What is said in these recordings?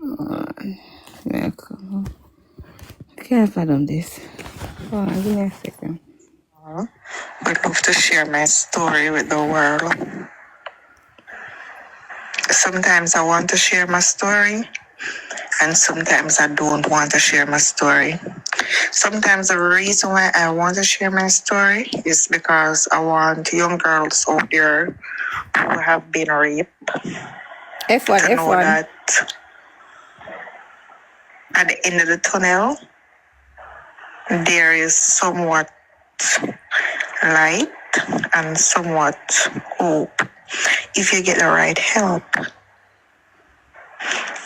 Hold on. Yeah, I can't fathom this. Hold on, give me a second. I'd love to share my story with the world. Sometimes I want to share my story, and sometimes I don't want to share my story. Sometimes the reason why I want to share my story is because I want young girls out there who have been raped F1, to know that at the end of the tunnel, there is somewhat light and somewhat hope if you get the right help,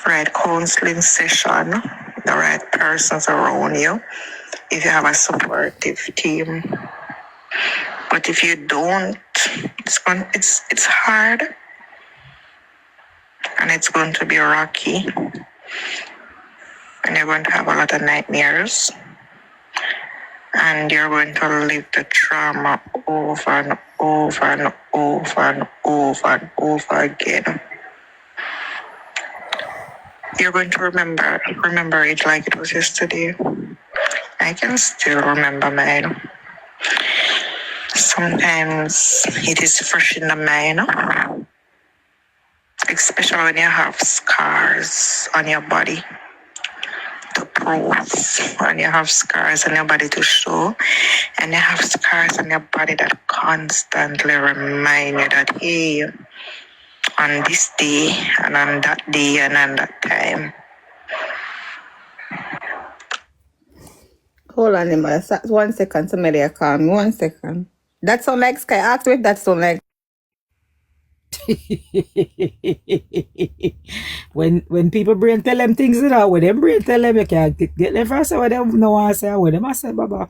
right counseling session, the right persons around you, if you have a supportive team. But if you don't, it's hard and it's going to be rocky and you're going to have a lot of nightmares and you're going to live the trauma over and over and over and over and over again. You're going to remember it like it was yesterday. I can still remember mine. Sometimes it is fresh in the mind, especially when you have scars on your body to prove, when you have scars on your body to show, and you have scars on your body that constantly remind you that, hey, on this day and on that day and on that time. Hold on, 1 second. Somebody call me. 1 second. That sound like Sky. Ask me if that sound like. when people brain tell them things, you know, when them brain tell them, you can't get them first. What them no want to say, what them say, Baba.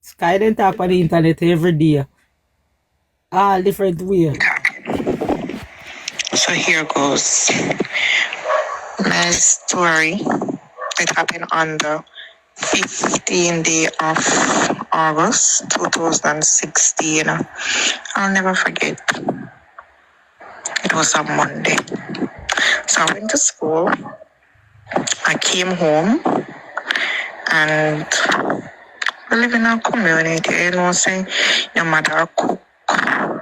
Sky then talk on the internet every day. All different way. So here goes my story. It happened on the 15th day of August 2016. I'll never forget. It was a Monday. So I went to school. I came home and we live in a community, you know, saying your mother cook.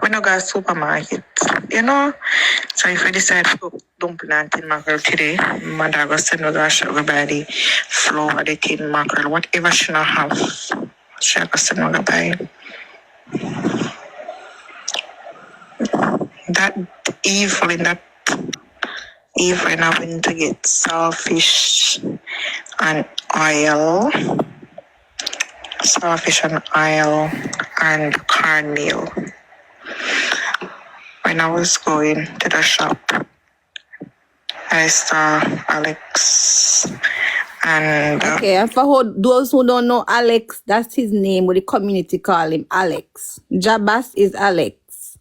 We don't go to supermarket, you know. So if we decide to cook dumpling and tin mackerel today, mother go send us a sugar buy the flour, the tin mackerel, whatever she not have, she go send us buy. That evening, I went to get saltfish and oil and cornmeal. When I was going to the shop, I saw Alex and... Okay, and for those who don't know Alex, that's his name, what the community call him, Alex. Jabass is Alex.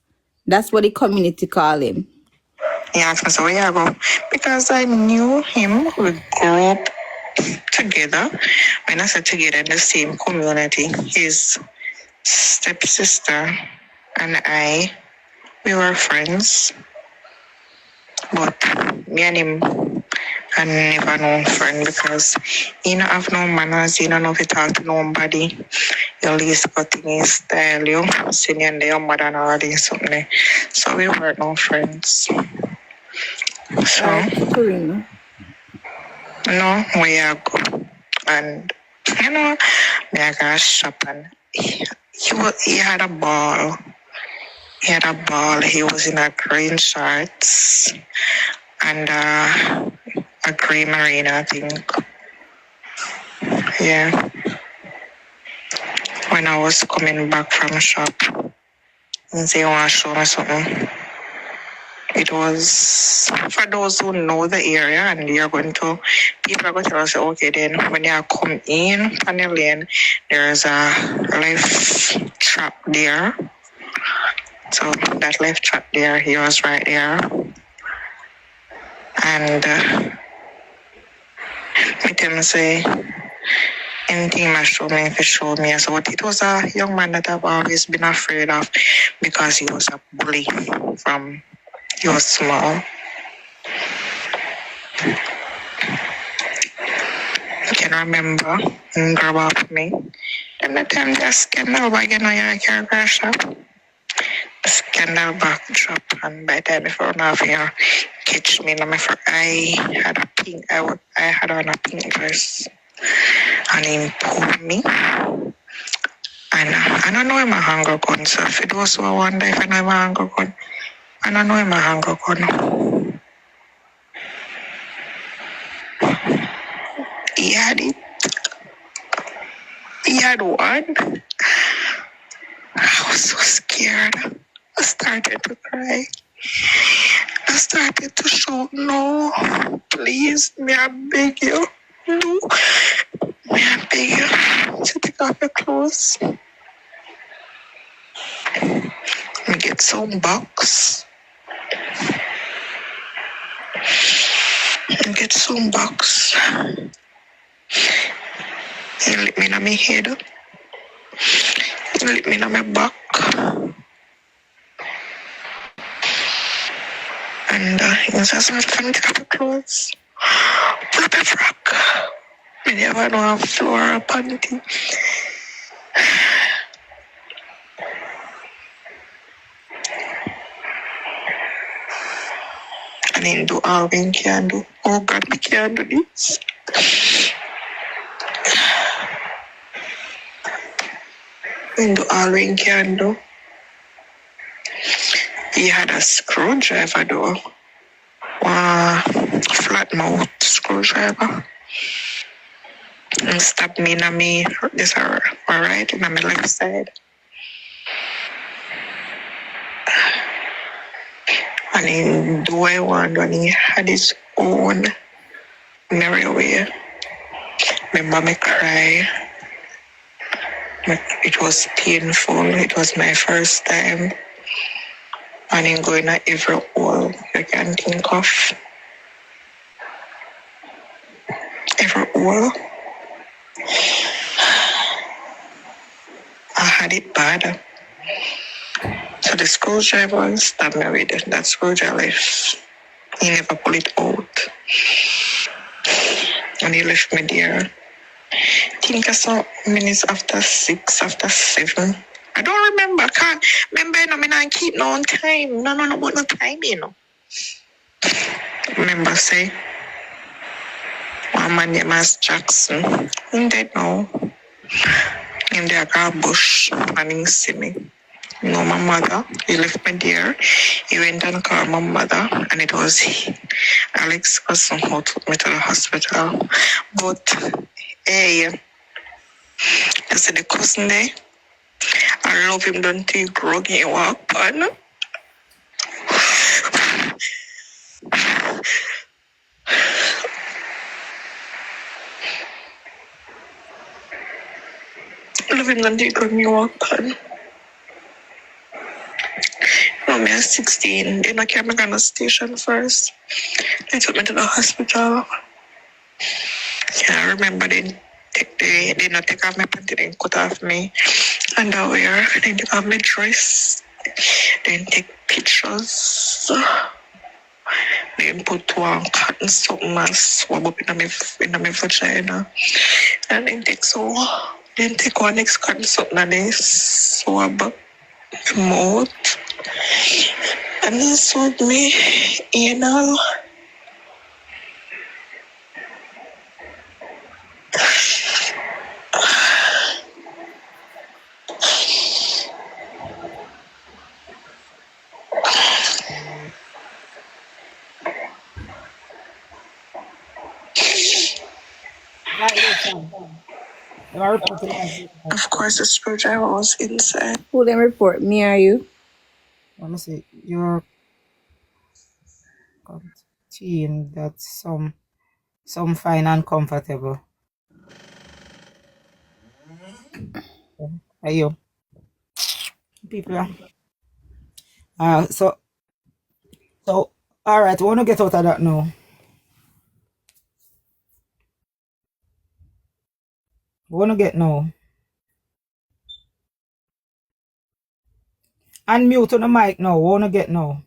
That's what the community call him. He asked me, so where you go? Because I knew him, we grew up together. When I said together in the same community, his stepsister and I, we were friends. But me and him, I never known friend because he don't have no manners, he don't know if he talk to nobody. You least got his style, you senior and your mother and all this something. So we were no friends. So no, we are good. And you know, me I got shop and he had a ball. He was in a green shorts and a green marina, I think. Yeah. When I was coming back from shop, and they want to show me something. It was, for those who know the area and you're going to, people are going to tell us, okay, then when you come in on the lane, there's a left trap there. So that left trap there, he was right there. And I him say anything must show me if it show me. So it was a young man that I've always been afraid of because he was a bully from he was small. I can remember when grow up me. Then the time the scandal wagon on your car shop. The scandal backdrop and by the time before now you catch me and I had a pink I had on a pink dress and he pulled me. And I don't know him a hunger gun, so if it was so I wonder if I know him a hunger gun. I don't know him a hunger gun. He had it. He had one. I was so scared. I started to cry. I started to shout, no, please, may I beg you. No, may I beg you to take off your clothes. Me get some box. Me get some box. He lit me in my head. He lit me in my back. And he says, I'm going to take off your clothes. Pull up your frock. Me never know a floor or a panty. And he do all we can do. Oh God, we can't do this. He do all we can do. He had a screwdriver though. Flat mouth screwdriver. And stab me in me, this are right in my left side. And he do what I want when he had his own merry way. Remember me cry. It was painful. It was my first time. And I'm going at every hole you can think of. Every hole. I had it bad. So the screwdriver stabbed me with it. That screwdriver, he never pulled it out. And he left me there. I think I saw minutes after 6, after 7. I don't remember. I can't remember. I don't keep no time. No, about no time, you know. Remember, say, one man named Jackson. He dead now. In the bush, and he see me. No, my mother. He left me there. He went and called my mother, and it was he. Alex was somehow took me to the hospital. But, hey, I said the cousin there. I love him, don't he grow and walk on. Love him, don't he grow and walk on. No, me at 16. They not carry me to the station first. They took me to the hospital. Yeah, I remember they not take off my panty, they cut off me underwear, then take off my dress, then take pictures, then put one cotton something and swab up in my vagina, and then take one next cotton something and then swab up my mouth, and then swab me anal. Of course, the screwdriver was inside. Who them report? Me or you? Let me see. Your team that's some fine and comfortable. Are you? People are. So all right, we want to get out of that now. Wanna get now? Unmute on the mic now. Wanna get now?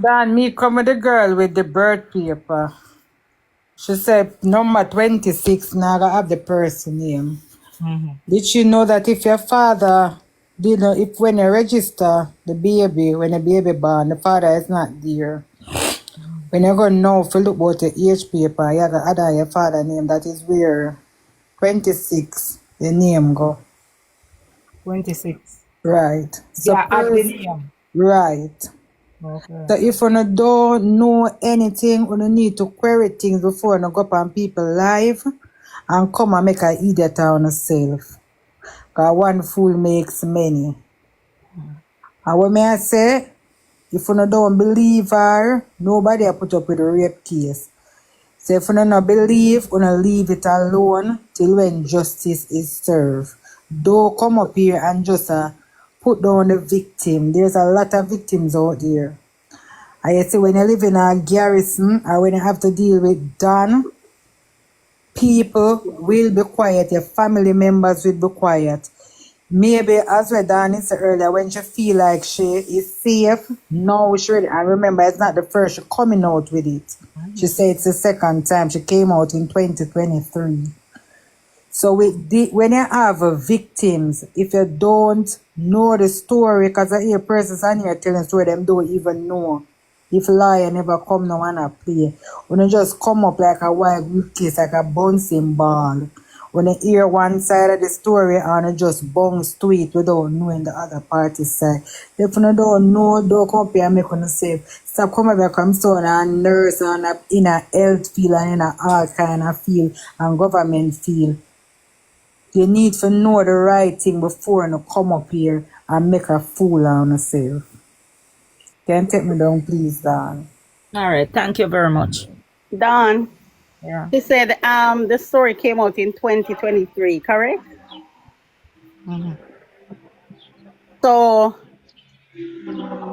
Dan, me come with the girl with the birth paper. She said number 26, now I have the person name. Did she know that if your father if when you register the baby, when the baby born, the father is not there. When you're going now to look about the age paper, you have to add your father name. That is where 26, the name go. 26. Right. So Yeah, add the name. right. Okay. So if you don't know anything, you need to query things before you go up on people live and come and make an idiot on yourself. Because one fool makes many. And what may I say? If you don't believe her, nobody will put up with a rape case. So if you don't believe, you leave it alone till when justice is served. Don't come up here and just put down the victim. There's a lot of victims out there. And you see, when you live in a garrison or when you have to deal with Don, people will be quiet. Your family members will be quiet. Maybe, as we Danny said earlier, when she feel like she is safe, no, she ready. And remember, it's not the first she coming out with it. She said it's the second time. She came out in 2023. So when you have victims, if you don't know the story, because I hear persons on here telling story, them don't even know. If liar never come now and play, when you just come up like a wild case, like a bouncing ball. When you hear one side of the story and you just bounce to it without knowing the other party's side. If you don't know, don't come up here and make you safe. Stop coming back from someone and nurse and in a health field and in a all kind of field and government field. You need to know the right thing before you come up here and make a fool of yourself. Can you take me down, please, Dan? All right. Thank you very much. Don, Yeah. she said the story came out in 2023, correct? So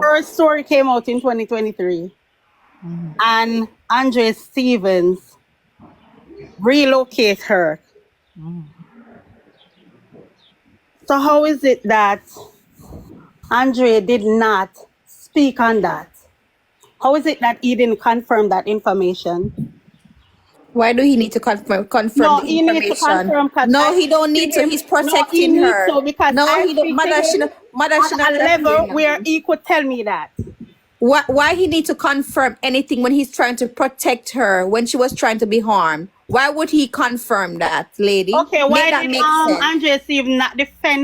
her story came out in 2023, and Andre Stevens relocate her. So how is it that Andre did not speak on that? How is it that he didn't confirm that information? Why do he need to confirm No, the he needs to information? confirm because No, I he don't speak need to to. him. He's No, he protecting needs her. to because No, I he don't. speak to him Mother should at not a tell level him where now. he could tell me that. Why he need to confirm anything when he's trying to protect her when she was trying to be harmed? Why would he confirm that, lady? Okay, Make why that did make sense. Andre Steve not defend